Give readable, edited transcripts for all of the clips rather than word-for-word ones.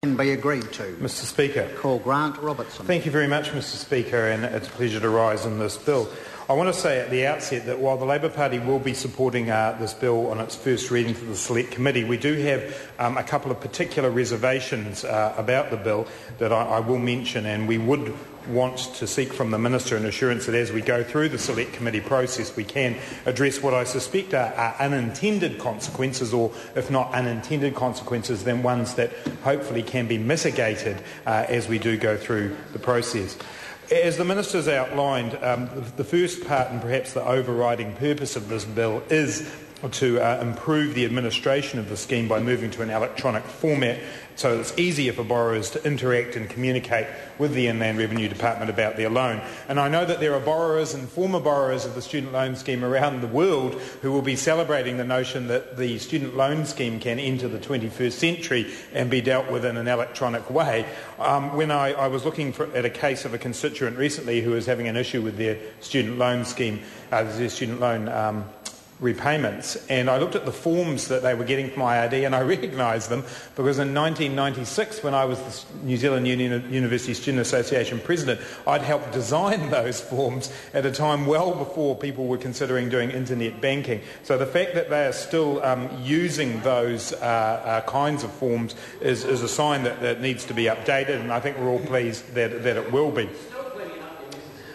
Can be agreed to. Mr Speaker. Call Grant Robertson. Thank you very much, Mr Speaker, and it's a pleasure to rise on this bill. I want to say at the outset that while the Labour Party will be supporting this bill on its first reading to the Select Committee, we do have a couple of particular reservations about the bill that I will mention, and we would want to seek from the Minister an assurance that as we go through the Select Committee process we can address what I suspect are unintended consequences, or if not unintended consequences, then ones that hopefully can be mitigated as we do go through the process. As the Minister has outlined, the first part and perhaps the overriding purpose of this bill is to improve the administration of the scheme by moving to an electronic format so it's easier for borrowers to interact and communicate with the Inland Revenue Department about their loan. And I know that there are borrowers and former borrowers of the student loan scheme around the world who will be celebrating the notion that the student loan scheme can enter the 21st century and be dealt with in an electronic way. When I was looking at a case of a constituent recently who was having an issue with their student loan scheme, their student loan repayments, and I looked at the forms that they were getting from IRD and I recognised them because in 1996, when I was the New Zealand University Student Association president, I'd helped design those forms at a time well before people were considering doing internet banking. So the fact that they are still using those kinds of forms is a sign that it needs to be updated, and I think we're all pleased that it will be.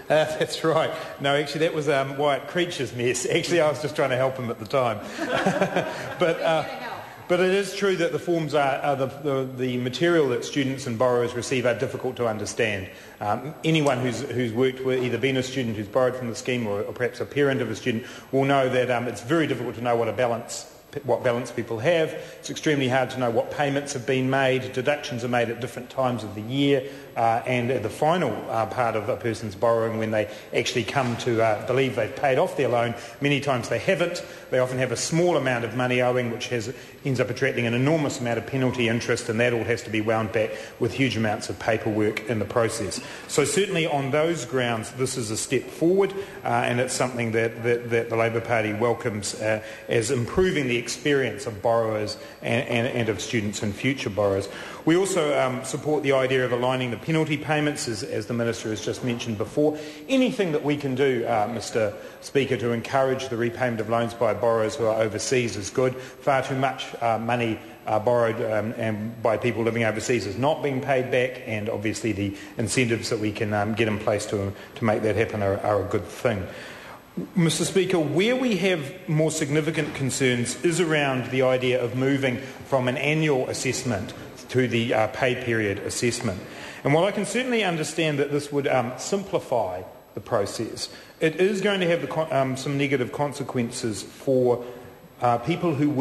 That's right. No, actually, that was Wyatt Creech's mess. Actually, I was just trying to help him at the time. But it is true that the forms are the material that students and borrowers receive are difficult to understand. Anyone who's worked with, either been a student who's borrowed from the scheme or perhaps a parent of a student, will know that it's very difficult to know what balance people have. It's extremely hard to know what payments have been made. Deductions are made at different times of the year, and at the final part of a person's borrowing, when they actually come to believe they've paid off their loan, many times they haven't. They often have a small amount of money owing, which ends up attracting an enormous amount of penalty interest, and that all has to be wound back with huge amounts of paperwork in the process. So certainly on those grounds, this is a step forward, and it's something that the Labour Party welcomes as improving the experience of borrowers and of students and future borrowers. We also support the idea of aligning the penalty payments, as the Minister has just mentioned before. Anything that we can do, Mr Speaker, to encourage the repayment of loans by borrowers who are overseas is good. Far too much money borrowed and by people living overseas is not being paid back, and obviously the incentives that we can get in place to make that happen are a good thing. Mr Speaker, where we have more significant concerns is around the idea of moving from an annual assessment to the pay period assessment. And while I can certainly understand that this would simplify the process, it is going to have some negative consequences for people who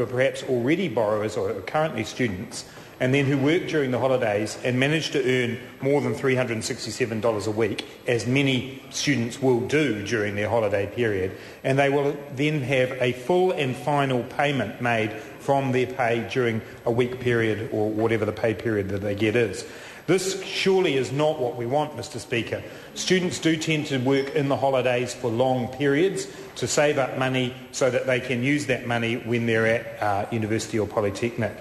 are perhaps already borrowers or are currently students, and then who work during the holidays and manage to earn more than $367 a week, as many students will do during their holiday period, and they will then have a full and final payment made from their pay during a week period or whatever the pay period that they get is. This surely is not what we want, Mr Speaker. Students do tend to work in the holidays for long periods to save up money so that they can use that money when they're at university or polytechnic.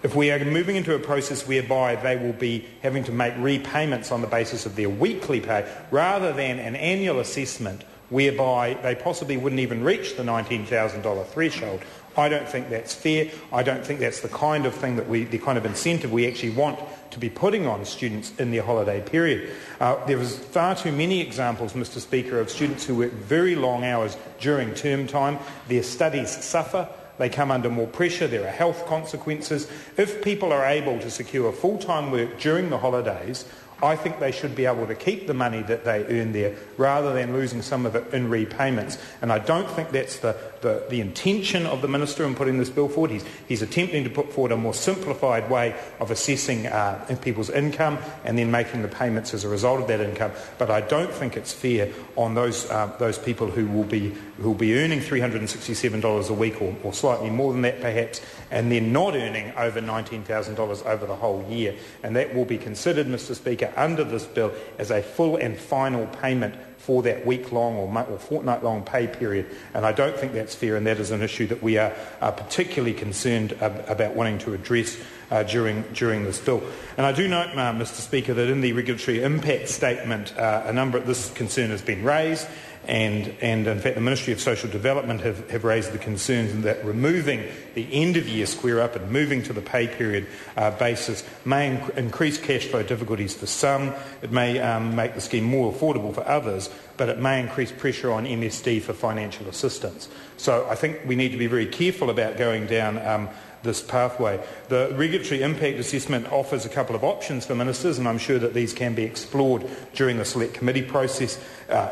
If we are moving into a process whereby they will be having to make repayments on the basis of their weekly pay rather than an annual assessment whereby they possibly wouldn't even reach the $19,000 threshold, I don't think that's fair. I don't think that's the kind of thing the kind of incentive we actually want to be putting on students in their holiday period. There is far too many examples, Mr Speaker, of students who work very long hours during term time. Their studies suffer. They come under more pressure. There are health consequences. If people are able to secure full-time work during the holidays, I think they should be able to keep the money that they earn there rather than losing some of it in repayments. And I don't think that's the intention of the Minister in putting this bill forward. He's attempting to put forward a more simplified way of assessing people's income and then making the payments as a result of that income. But I don't think it's fair on those people who will be earning $367 a week or slightly more than that perhaps, and then not earning over $19,000 over the whole year. And that will be considered, Mr Speaker, Speaker, under this bill as a full and final payment for that week-long or fortnight-long pay period. And I don't think that's fair, and that is an issue that we are particularly concerned about wanting to address during this bill. And I do note, Mr Speaker, that in the regulatory impact statement this concern has been raised, and in fact the Ministry of Social Development have raised the concerns that removing the end-of-year square-up and moving to the pay period basis may increase cash flow difficulties for some. It may make the scheme more affordable for others, but it may increase pressure on MSD for financial assistance. So I think we need to be very careful about going down this pathway. The regulatory impact assessment offers a couple of options for ministers, and I'm sure that these can be explored during the select committee process,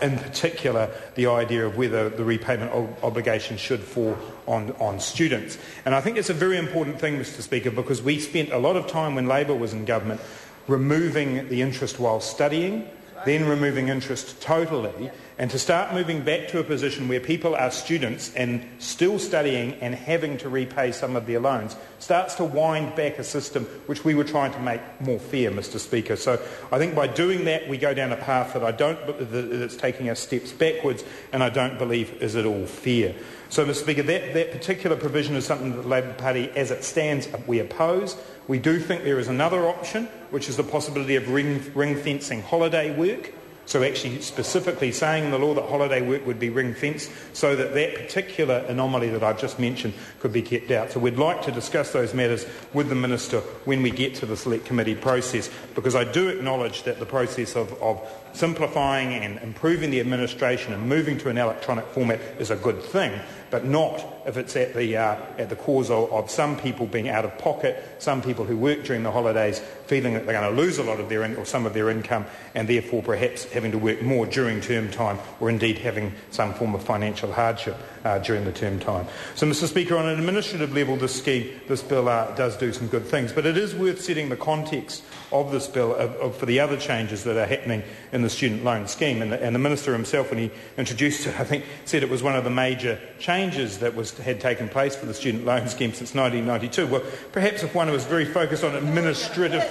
in particular the idea of whether the repayment obligation should fall on students. And I think it's a very important thing, Mr Speaker, because we spent a lot of time when Labor was in government removing the interest while studying, then removing interest totally, and to start moving back to a position where people are students and still studying and having to repay some of their loans starts to wind back a system which we were trying to make more fair, Mr Speaker. So I think by doing that we go down a path that's taking us steps backwards, and I don't believe is at all fair. So, Mr Speaker, that particular provision is something that the Labor Party, as it stands, we oppose. We do think there is another option, which is the possibility of ring-fencing holiday work. So actually specifically saying in the law that holiday work would be ring-fenced so that that particular anomaly that I've just mentioned could be kept out. So we'd like to discuss those matters with the Minister when we get to the Select Committee process, because I do acknowledge that the process of simplifying and improving the administration and moving to an electronic format is a good thing, but not if it's at the cause of some people being out of pocket, some people who work during the holidays feeling that they're going to lose a lot of their or some of their income, and therefore perhaps having to work more during term time, or indeed having some form of financial hardship during the term time. So, Mr Speaker, on an administrative level, this bill does do some good things, but it is worth setting the context of this bill for the other changes that are happening in the student loan scheme. And the Minister himself, when he introduced it, I think said it was one of the major changes that had taken place for the student loan scheme since 1992. Well, perhaps if one was very focused on administrative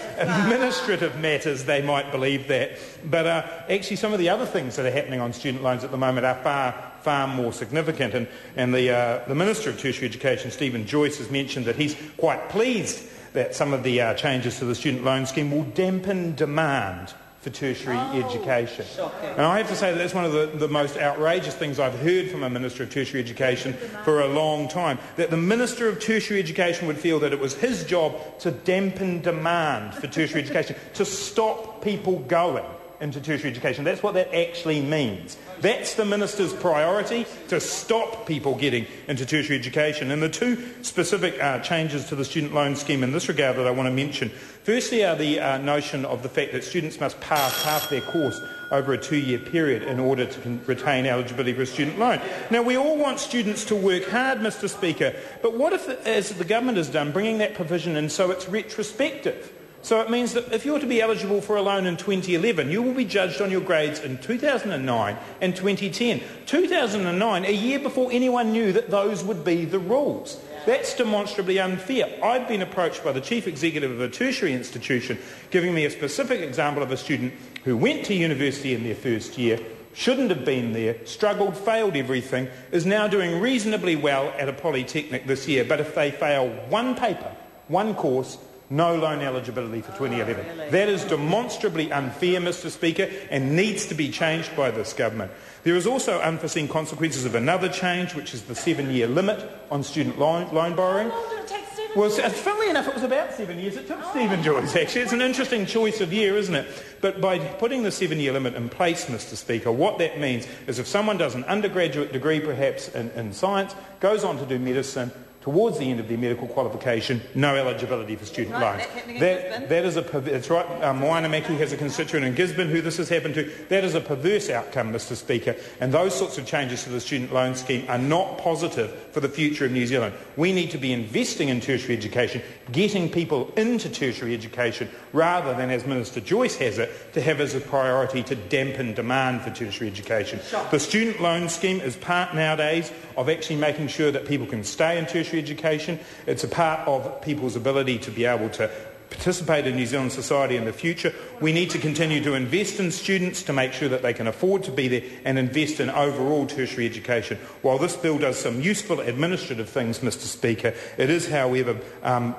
matters, they might believe that. But actually some of the other things that are happening on student loans at the moment are far more significant. And the Minister of Tertiary Education, Stephen Joyce, has mentioned that he's quite pleased that some of the changes to the student loan scheme will dampen demand for tertiary education. Shocking. And I have to say that that's one of the most outrageous things I've heard from a Minister of Tertiary Education for a long time, that the Minister of Tertiary Education would feel that it was his job to dampen demand for tertiary education, to stop people going into tertiary education. That's what that actually means. That's the Minister's priority, to stop people getting into tertiary education. And the two specific changes to the student loan scheme in this regard that I want to mention, firstly are the notion of the fact that students must pass half their course over a 2-year period in order to retain eligibility for a student loan. Now, we all want students to work hard, Mr Speaker, but what if, as the government has done, bringing that provision in so it's retrospective? So it means that if you're to be eligible for a loan in 2011, you will be judged on your grades in 2009 and 2010. 2009, a year before anyone knew that those would be the rules. That's demonstrably unfair. I've been approached by the chief executive of a tertiary institution giving me a specific example of a student who went to university in their first year, shouldn't have been there, struggled, failed everything, is now doing reasonably well at a polytechnic this year. But if they fail one paper, one course, no loan eligibility for 2011. Really? That is demonstrably unfair, Mr Speaker, and needs to be changed by this government. There is also unforeseen consequences of another change, which is the 7-year limit on student loan borrowing. How long did it take Stephen Well, Joyce? funnily enough, it was about 7 years. It took Stephen Joyce, actually. It's an interesting choice of year, isn't it? But by putting the 7-year limit in place, Mr Speaker, what that means is if someone does an undergraduate degree, perhaps in science, goes on to do medicine, towards the end of their medical qualification, no eligibility for student loans. That's right. Moana Maki has a constituent in Gisborne who this has happened to. That is a perverse outcome, Mr Speaker, and those sorts of changes to the student loan scheme are not positive for the future of New Zealand. We need to be investing in tertiary education, getting people into tertiary education, rather than, as Minister Joyce has it, to have as a priority to dampen demand for tertiary education. The student loan scheme is part nowadays of actually making sure that people can stay in tertiary education. It's a part of people's ability to be able to participate in New Zealand society in the future. We need to continue to invest in students to make sure that they can afford to be there and invest in overall tertiary education. While this bill does some useful administrative things, Mr Speaker, it is, however,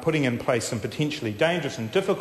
putting in place some potentially dangerous and difficult